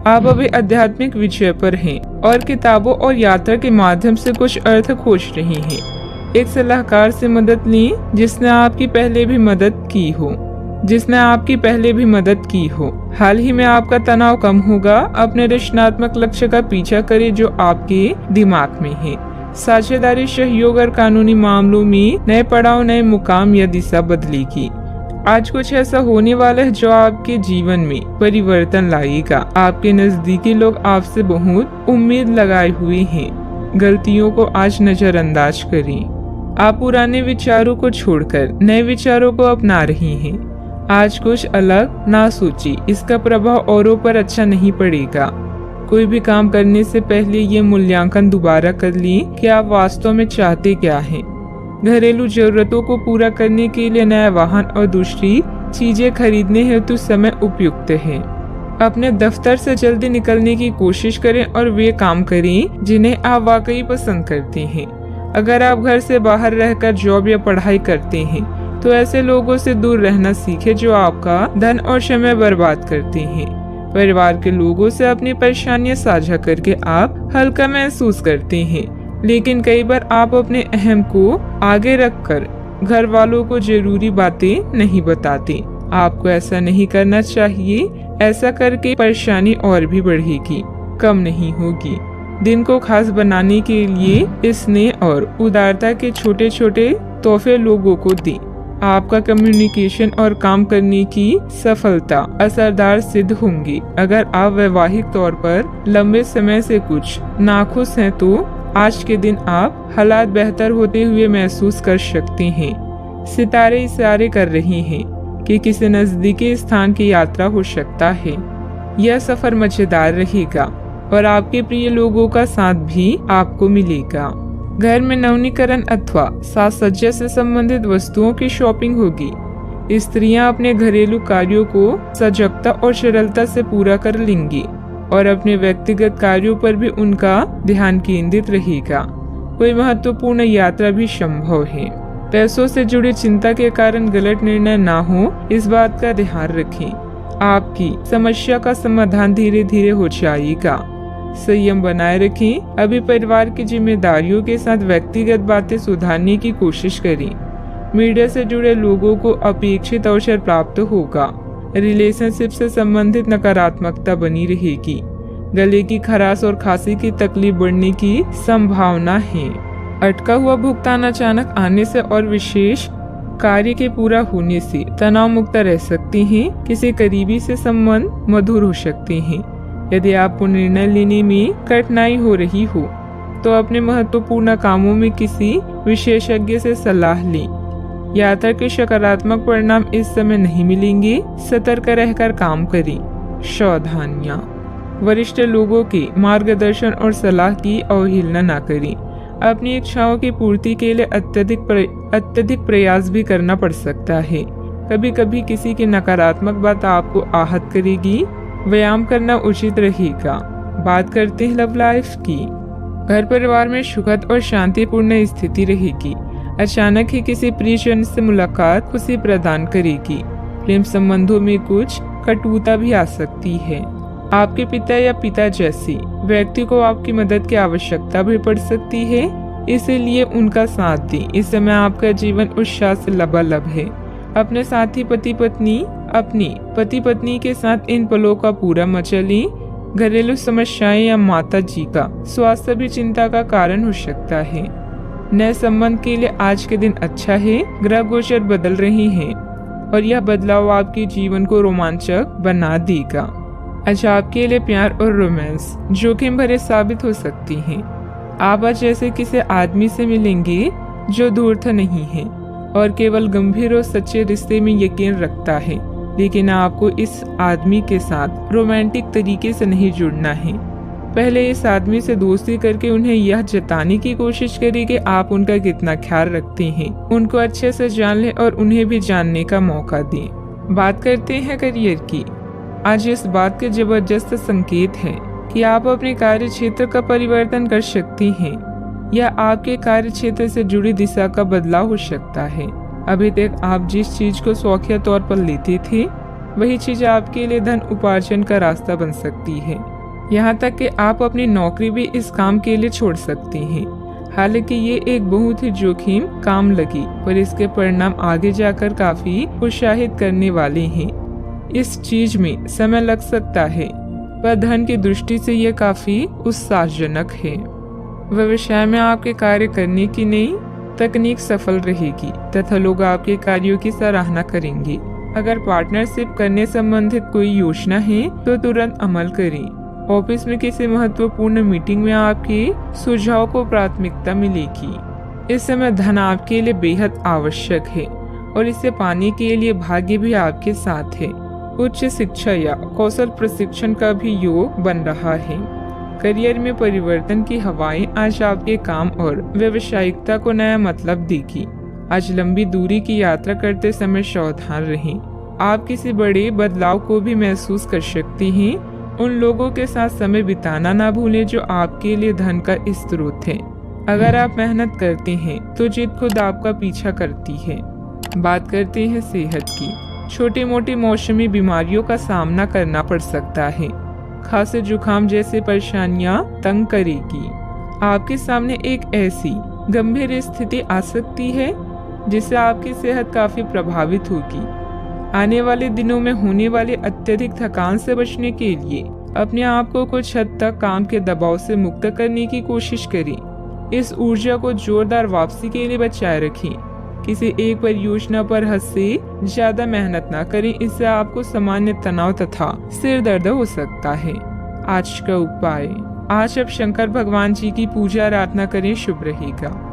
आप अभी आध्यात्मिक विषय पर हैं और किताबों और यात्रा के माध्यम से कुछ अर्थ खोज रहे हैं। एक सलाहकार से मदद लें जिसने आपकी पहले भी मदद की हो। हाल ही में आपका तनाव कम होगा। अपने रचनात्मक लक्ष्य का पीछा करें जो आपके दिमाग में है। साझेदारी, सहयोग और कानूनी मामलों में नए पड़ाव, नए मुकाम या दिशा बदलेगी। आज कुछ ऐसा होने वाला है जो आपके जीवन में परिवर्तन लाएगा। आपके नजदीकी लोग आपसे बहुत उम्मीद लगाए हुए हैं। गलतियों को आज नजरअंदाज करें। आप पुराने विचारों को छोड़कर नए विचारों को अपना रही हैं। आज कुछ अलग ना सोचिए, इसका प्रभाव औरों पर अच्छा नहीं पड़ेगा। कोई भी काम करने से पहले ये मूल्यांकन दोबारा कर लें कि आप वास्तव में चाहते क्या हैं। घरेलू जरूरतों को पूरा करने के लिए नया वाहन और दूसरी चीजें खरीदने हेतु समय उपयुक्त है। अपने दफ्तर से जल्दी निकलने की कोशिश करें और वे काम करें जिन्हें आप वाकई पसंद करते हैं। अगर आप घर से बाहर रहकर जॉब या पढ़ाई करते हैं तो ऐसे लोगों से दूर रहना सीखें जो आपका धन और समय बर्बाद करते हैं। परिवार के लोगों से अपनी परेशानियां साझा करके आप हल्का महसूस करते हैं, लेकिन कई बार आप अपने अहम को आगे रखकर घर वालों को जरूरी बातें नहीं बताते। आपको ऐसा नहीं करना चाहिए। ऐसा करके परेशानी और भी बढ़ेगी, कम नहीं होगी। दिन को खास बनाने के लिए स्नेह और उदारता के छोटे छोटे तोहफे लोगों को दें। आपका कम्युनिकेशन और काम करने की सफलता असरदार सिद्ध होंगी। अगर आप वैवाहिक तौर पर लंबे समय से कुछ नाखुश हैं तो आज के दिन आप हालात बेहतर होते हुए महसूस कर सकते हैं। सितारे इशारे कर रहे हैं कि किसी नजदीकी स्थान की यात्रा हो सकता है। यह सफर मजेदार रहेगा और आपके प्रिय लोगों का साथ भी आपको मिलेगा। घर में नवीनीकरण अथवा साज सज्जा से संबंधित वस्तुओं की शॉपिंग होगी। स्त्रियां अपने घरेलू कार्यों को सजगता और सरलता से पूरा कर लेंगी और अपने व्यक्तिगत कार्यों पर भी उनका ध्यान केंद्रित रहेगा। कोई महत्वपूर्ण यात्रा भी संभव है। पैसों से जुड़ी चिंता के कारण गलत निर्णय ना हो, इस बात का ध्यान रखें। आपकी समस्या का समाधान धीरे धीरे हो जाएगा। संयम बनाए रखें। अभी परिवार की जिम्मेदारियों के साथ व्यक्तिगत बातें सुधारने की कोशिश करें। मीडिया से जुड़े लोगों को अपेक्षित अवसर प्राप्त होगा। रिलेशनशिप से संबंधित नकारात्मकता बनी रहेगी। गले की खराश और खांसी की तकलीफ बढ़ने की संभावना है। अटका हुआ भुगतान अचानक आने से और विशेष कार्य के पूरा होने से तनाव मुक्त रह सकते हैं। किसी करीबी से संबंध मधुर हो सकते हैं। यदि आपको निर्णय लेने में कठिनाई हो रही हो तो अपने महत्वपूर्ण कामों में किसी विशेषज्ञ से सलाह लें। यात्रा के सकारात्मक परिणाम इस समय नहीं मिलेंगे। सतर्क रहकर काम करें। सावधानियां। वरिष्ठ लोगों के मार्गदर्शन और सलाह की अवहेलना न करें। अपनी इच्छाओं की पूर्ति के लिए अत्यधिक प्रयास भी करना पड़ सकता है। कभी कभी किसी की नकारात्मक बात आपको आहत करेगी। व्यायाम करना उचित रहेगा। बात करते हैं लव लाइफ की। घर परिवार में सुखद और शांतिपूर्ण स्थिति रहेगी। अचानक ही किसी प्रियजन से मुलाकात खुशी प्रदान करेगी। प्रेम संबंधों में कुछ कटुता भी आ सकती है। आपके पिता या पिता जैसे व्यक्ति को आपकी मदद की आवश्यकता भी पड़ सकती है, इसीलिए उनका साथ दें। इस समय आपका जीवन उत्साह से लबालब है। अपने साथी अपनी पति पत्नी के साथ इन पलों का पूरा मजा लें। घरेलू समस्याएं या माता जी का स्वास्थ्य भी चिंता का कारण हो सकता है। नए संबंध के लिए आज के दिन अच्छा है। ग्रह गोचर बदल रहे हैं और यह बदलाव आपके जीवन को रोमांचक बना देगा। आज आपके लिए प्यार और रोमांस जोखिम भरे साबित हो सकती हैं। आप आज ऐसे किसी आदमी से मिलेंगे जो धूर्त नहीं है और केवल गंभीर और सच्चे रिश्ते में यकीन रखता है, लेकिन आपको इस आदमी के साथ रोमांटिक तरीके से नहीं जुड़ना है। पहले इस आदमी से दोस्ती करके उन्हें यह जताने की कोशिश करें कि आप उनका कितना ख्याल रखते हैं। उनको अच्छे से जान लें और उन्हें भी जानने का मौका दें। बात करते हैं करियर की। आज इस बात के जबरदस्त संकेत हैं कि आप अपने कार्य क्षेत्र का परिवर्तन कर सकती हैं या आपके कार्य क्षेत्र से जुड़ी दिशा का बदलाव हो सकता है। अभी तक आप जिस चीज को शौकिया तौर पर लेते थे वही चीज आपके लिए धन उपार्जन का रास्ता बन सकती है। यहाँ तक कि आप अपनी नौकरी भी इस काम के लिए छोड़ सकते हैं। हालांकि ये एक बहुत ही जोखिम काम लगी, पर इसके परिणाम आगे जाकर काफी उत्साहित करने वाले हैं। इस चीज में समय लग सकता है, पर धन की दृष्टि से यह काफी उत्साहजनक है। व्यवसाय में आपके कार्य करने की नई तकनीक सफल रहेगी तथा लोग आपके कार्यों की सराहना करेंगे। अगर पार्टनरशिप करने संबंधित कोई योजना है तो तुरंत अमल करें। ऑफिस में किसी महत्वपूर्ण मीटिंग में आपके सुझाव को प्राथमिकता मिलेगी। इस समय धन आपके लिए बेहद आवश्यक है और इसे पाने के लिए भाग्य भी आपके साथ है। उच्च शिक्षा या कौशल प्रशिक्षण का भी योग बन रहा है। करियर में परिवर्तन की हवाएं आज आपके काम और व्यावसायिकता को नया मतलब देगी। आज लंबी दूरी की यात्रा करते समय सावधान रहें। आप किसी बड़े बदलाव को भी महसूस कर सकती हैं। उन लोगों के साथ समय बिताना ना भूलें जो आपके लिए धन का स्रोत है। अगर आप मेहनत करते हैं तो जीत खुद आपका पीछा करती है। बात करते हैं सेहत की। छोटी मोटी मौसमी बीमारियों का सामना करना पड़ सकता है। खांसी जुकाम जैसी परेशानियां तंग करेगी। आपके सामने एक ऐसी गंभीर स्थिति आ सकती है जिससे आपकी सेहत काफी प्रभावित होगी। आने वाले दिनों में होने वाली अत्यधिक थकान से बचने के लिए अपने आप को कुछ हद तक काम के दबाव से मुक्त करने की कोशिश करें। इस ऊर्जा को जोरदार वापसी के लिए बचाए रखें। किसी एक परियोजना पर हद से ज्यादा मेहनत ना करें, इससे आपको सामान्य तनाव तथा सिर दर्द हो सकता है। आज का उपाय, आज आप शंकर भगवान जी की पूजा आराधना करें, शुभ रहेगा।